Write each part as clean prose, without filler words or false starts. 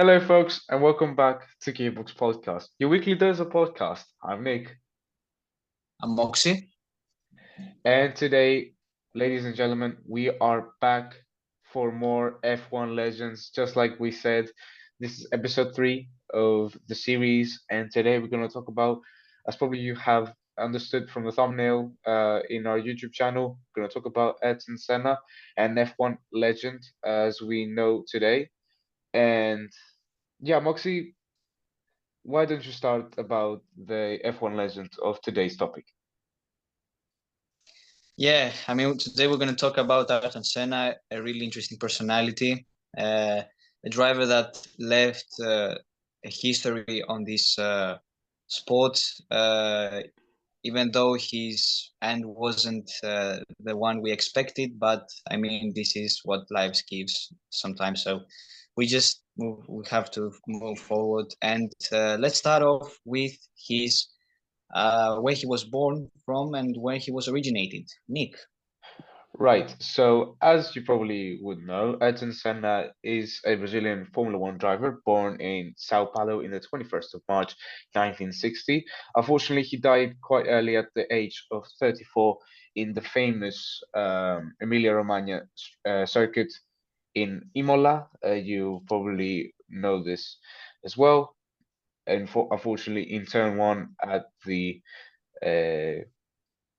Hello, folks, and welcome back to Gearbox Podcast, your weekly dose of podcast. I'm Nick, I'm Moxie. and today, ladies and gentlemen, we are back for more F1 Legends. Just like we said, this is episode 3 of the series, and today we're going to talk about, as probably you have understood from the thumbnail in our YouTube channel, we're going to talk about Ayrton Senna and F1 Legend as we know today. And yeah, Moxie, why don't you start about the F1 legend of today's topic? Yeah, I mean, today we're going to talk about Ayrton Senna, a really interesting personality, a driver that left a history on this sport, even though his end wasn't the one we expected. But I mean, this is what life gives sometimes. So we have to move forward. And let's start off with his where he was born from and where he was originated. Nick. Right, so as you probably would know, Ayrton Senna is a Brazilian Formula One driver born in Sao Paulo in the 21st of March 1960. Unfortunately, he died quite early at the age of 34 in the famous Emilia-Romagna circuit in Imola. You probably know this as well. And unfortunately, in turn one at the uh,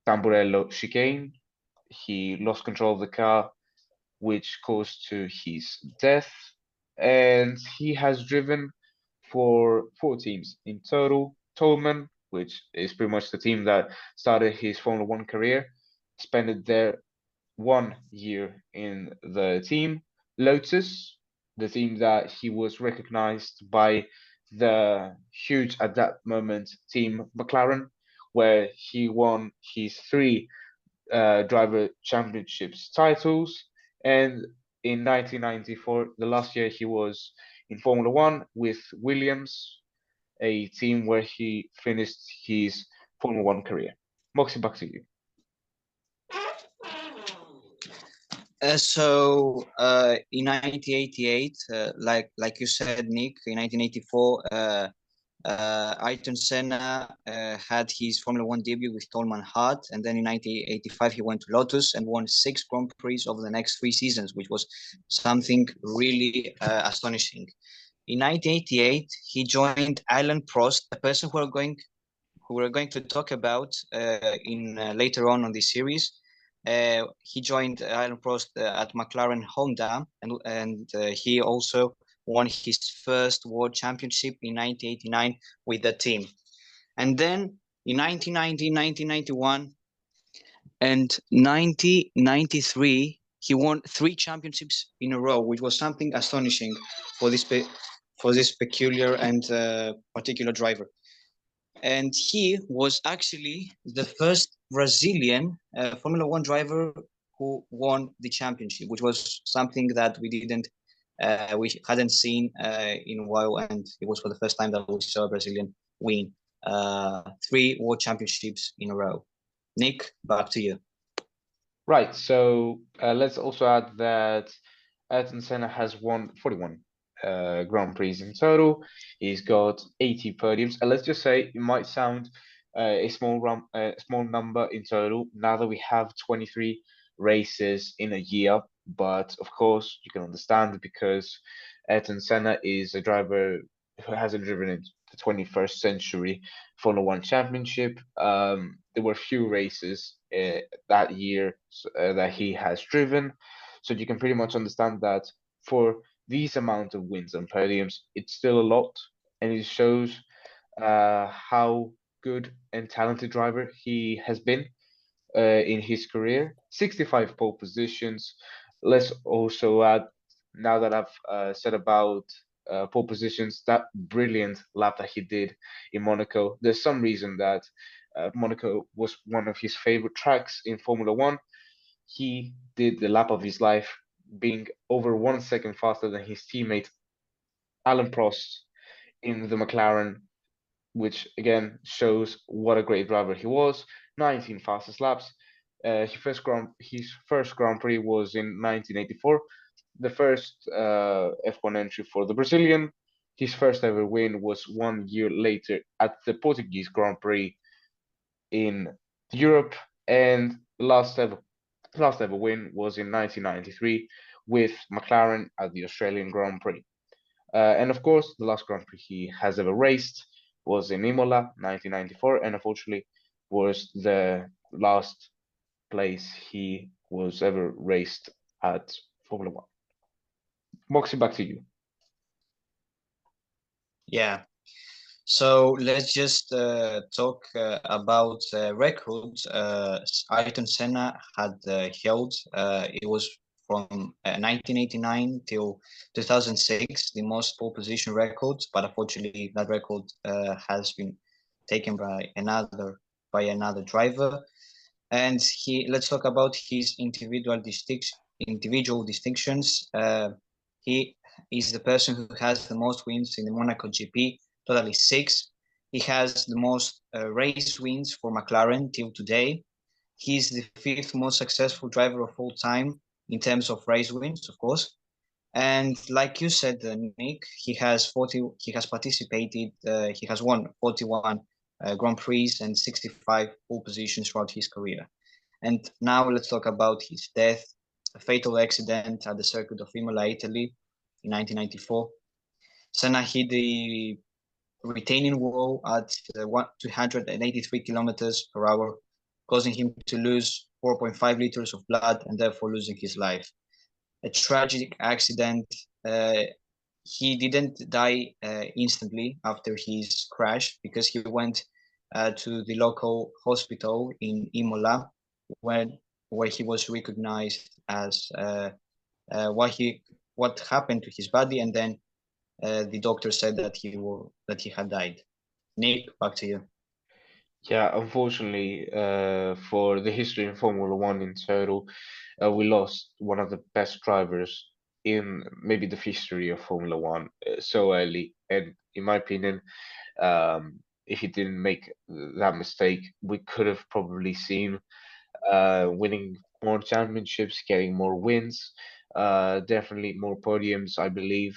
Tamburello chicane. He lost control of the car, which caused to his death. And he has driven for 4 teams in total. Toleman, which is pretty much the team that started his Formula One career, spent there 1 year in the team. Lotus, the team that he was recognized by the huge at that moment team McLaren, where he won his 3 driver championships titles. And in 1994, the last year he was in Formula One with Williams, a team where he finished his Formula One career. Moxie, back to you. In 1988, like you said, Nick, in 1984, Ayrton Senna had his Formula One debut with Toleman, and then in 1985 he went to Lotus and won 6 Grand Prix over the next 3 seasons, which was something really astonishing. In 1988, he joined Alan Prost, a person who we're going to talk about in later on this series. He joined Alan Prost at McLaren Honda, and he also won his first World Championship in 1989 with the team. And then in 1990, 1991, and 1993, he won 3 championships in a row, which was something astonishing for this peculiar and particular driver. And he was actually the first Brazilian Formula One driver who won the championship, which was something that we hadn't seen in a while, and it was for the first time that we saw a Brazilian win 3 world championships in a row. Nick, back to you. Right, so let's also add that Ayrton Senna has won 41 Grand Prix in total. He's got 80 podiums, and let's just say it might sound a small number in total now that we have 23 races in a year. But of course, you can understand because Ayrton Senna is a driver who hasn't driven in the 21st century Formula One Championship. There were few races that year that he has driven, so you can pretty much understand that for these amount of wins and podiums, it's still a lot, and it shows how good and talented driver he has been in his career. 65 pole positions. Let's also add, now that I've said about pole positions, that brilliant lap that he did in Monaco. There's some reason that Monaco was one of his favorite tracks in Formula One. He did the lap of his life, being over 1 second faster than his teammate Alan Prost in the McLaren, which again shows what a great driver he was. 19 fastest laps. His first Grand Prix was in 1984, the first F1 entry for the Brazilian. His first ever win was 1 year later at the Portuguese Grand Prix in Europe, and last ever win was in 1993 with McLaren at the Australian Grand Prix. And of course, the last Grand Prix he has ever raced was in Imola, 1994, and unfortunately was the last place he was ever raced at Formula One. Moxie, back to you. Yeah. So let's just talk about records. Ayrton Senna had held. It was from 1989 till 2006, the most pole position record. But unfortunately, that record has been taken by another driver. And let's talk about his individual distinctions. He is the person who has the most wins in the Monaco GP, totally 6. He has the most race wins for McLaren till today. He's the 5th most successful driver of all time in terms of race wins, of course. And like you said, Nick, he has participated. He has won 41 Grand Prix and 65 pole positions throughout his career. And now let's talk about his death, a fatal accident at the circuit of Imola, Italy, in 1994. Senna hit the retaining wall at 283 kilometers per hour, causing him to lose 4.5 liters of blood and therefore losing his life. A tragic accident. He didn't die instantly after his crash because he went to the local hospital in Imola, where he was recognized as what happened to his body, and then the doctor said that he had died. Nick, back to you. Yeah, unfortunately, for the history in Formula One in total, we lost one of the best drivers in maybe the history of Formula One so early. And in my opinion, if he didn't make that mistake, we could have probably seen winning more championships, getting more wins, definitely more podiums, I believe.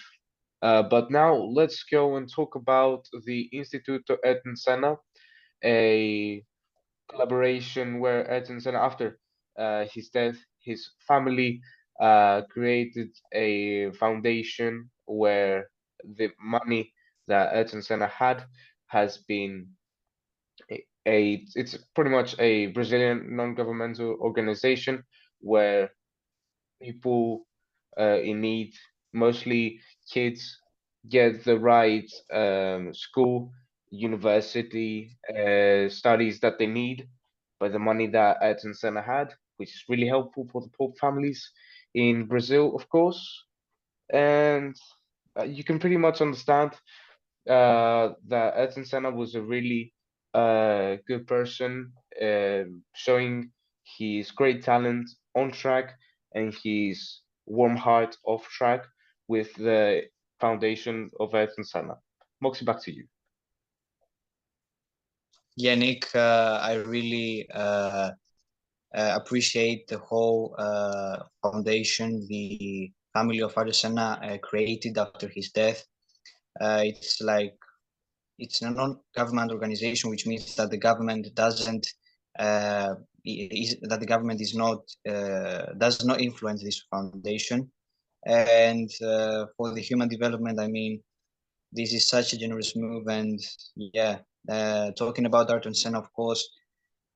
But now let's go and talk about the Institute of Ayrton Senna, a collaboration where Ayrton Senna, after his death, his family created a foundation where the money that Ayrton Senna had has been it's pretty much a Brazilian non-governmental organization where people in need, mostly kids, get the right school, university studies that they need by the money that Ayrton Senna had, which is really helpful for the poor families in Brazil, of course. And you can pretty much understand that Ayrton Senna was a really good person, showing his great talent on track and his warm heart off track with the foundation of Ayrton Senna. Moxie, back to you. Yeah, Nick, I really appreciate the whole foundation the family of Ayrton Senna created after his death. It's a non-government organization, which means that the government doesn't that the government is not does not influence this foundation. And for the human development, I mean, this is such a generous move. And yeah, talking about Ayrton Senna, of course,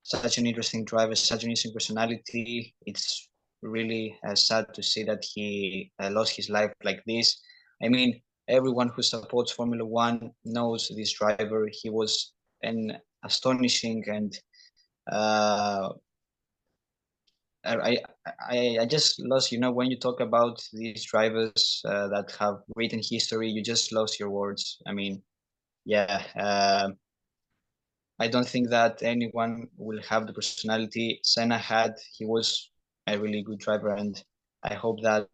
such an interesting driver, such an interesting personality. It's really sad to see that he lost his life like this. I mean, everyone who supports Formula One knows this driver. He was an astonishing and uh, I just lost. You know, when you talk about these drivers that have written history, you just lost your words. I mean, yeah. I don't think that anyone will have the personality Senna had. He was a really good driver, and I hope that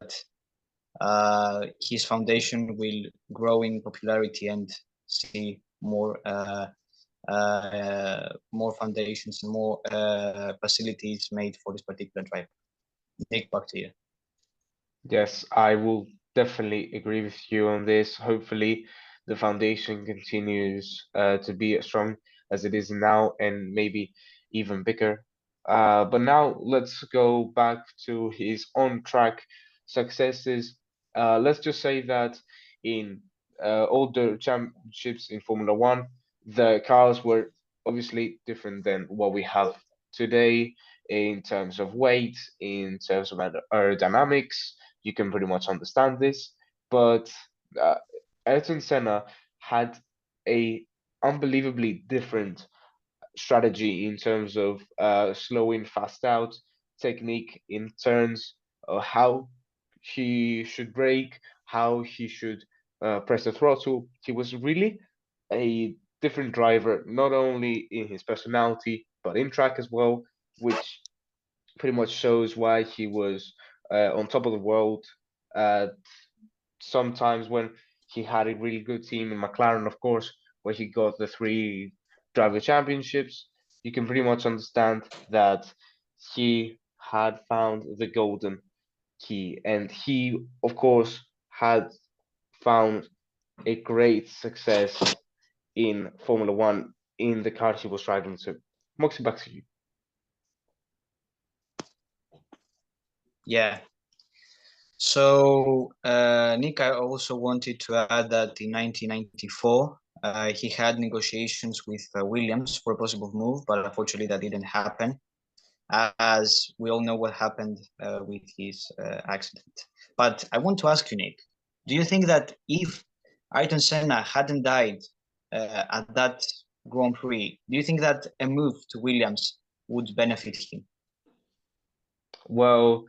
his foundation will grow in popularity and see more foundations and more facilities made for this particular driver. Nick, back to you. Yes, I will definitely agree with you on this. Hopefully, the foundation continues to be as strong as it is now, and maybe even bigger. But now let's go back to his on-track successes. Let's just say that in all the championships in Formula One, the cars were obviously different than what we have today in terms of weight, in terms of aerodynamics. You can pretty much understand this, but uh, Ayrton Senna had a unbelievably different strategy in terms of slowing fast out, technique in turns, how he should brake, how he should press the throttle. He was really a different driver, not only in his personality, but in track as well, which pretty much shows why he was on top of the world. Uh, Sometimes when he had a really good team in McLaren, of course, where he got the three driver championships, you can pretty much understand that he had found the golden key. And he, of course, had found a great success in Formula One in the car he was driving to. Moxie, back to you. Yeah. So, Nick, I also wanted to add that in 1994, he had negotiations with Williams for a possible move, but unfortunately that didn't happen, as we all know what happened with his accident. But I want to ask you, Nick, do you think that if Ayrton Senna hadn't died at that Grand Prix, do you think that a move to Williams would benefit him? Well,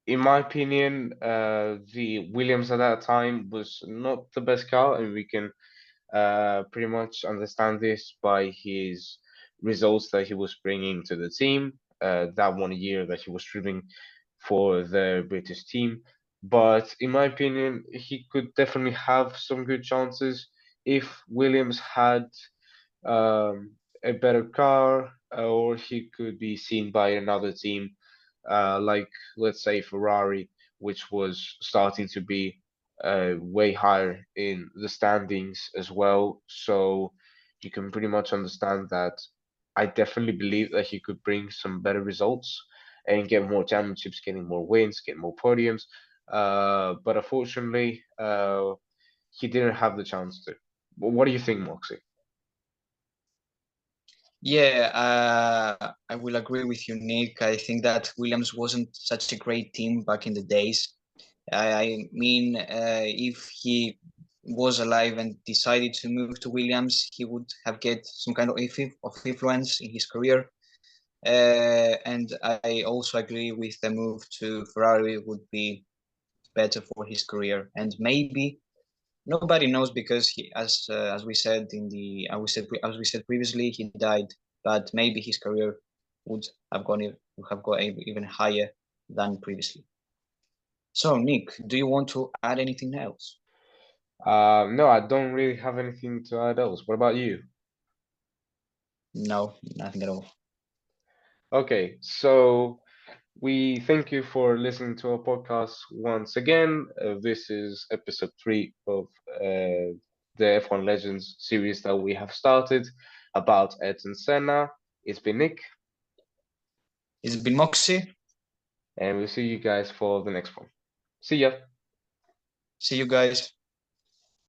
in my opinion, the Williams at that time was not the best car, and we can pretty much understand this by his results that he was bringing to the team. That 1 year that he was driving for the British team. But in my opinion, he could definitely have some good chances if Williams had a better car, or he could be seen by another team, like let's say Ferrari, which was starting to be way higher in the standings as well. So you can pretty much understand that I definitely believe that he could bring some better results and get more championships, getting more wins, get more podiums. But unfortunately, he didn't have the chance to. What do you think, Moxie? Yeah, I will agree with you, Nick. I think that Williams wasn't such a great team back in the days. I mean, if he was alive and decided to move to Williams, he would have get some kind of influence in his career. And I also agree with the move to Ferrari would be better for his career. And maybe nobody knows because he, as we said in the as we said previously, he died. But maybe his career would have gone even higher than previously. So, Nick, do you want to add anything else? No, I don't really have anything to add else. What about you? No, nothing at all. Okay, so we thank you for listening to our podcast once again. This is episode 3 of the F1 Legends series that we have started about Ayrton Senna. It's been Nick, It's been Moxie. and we'll see you guys for the next one. See ya. See you guys.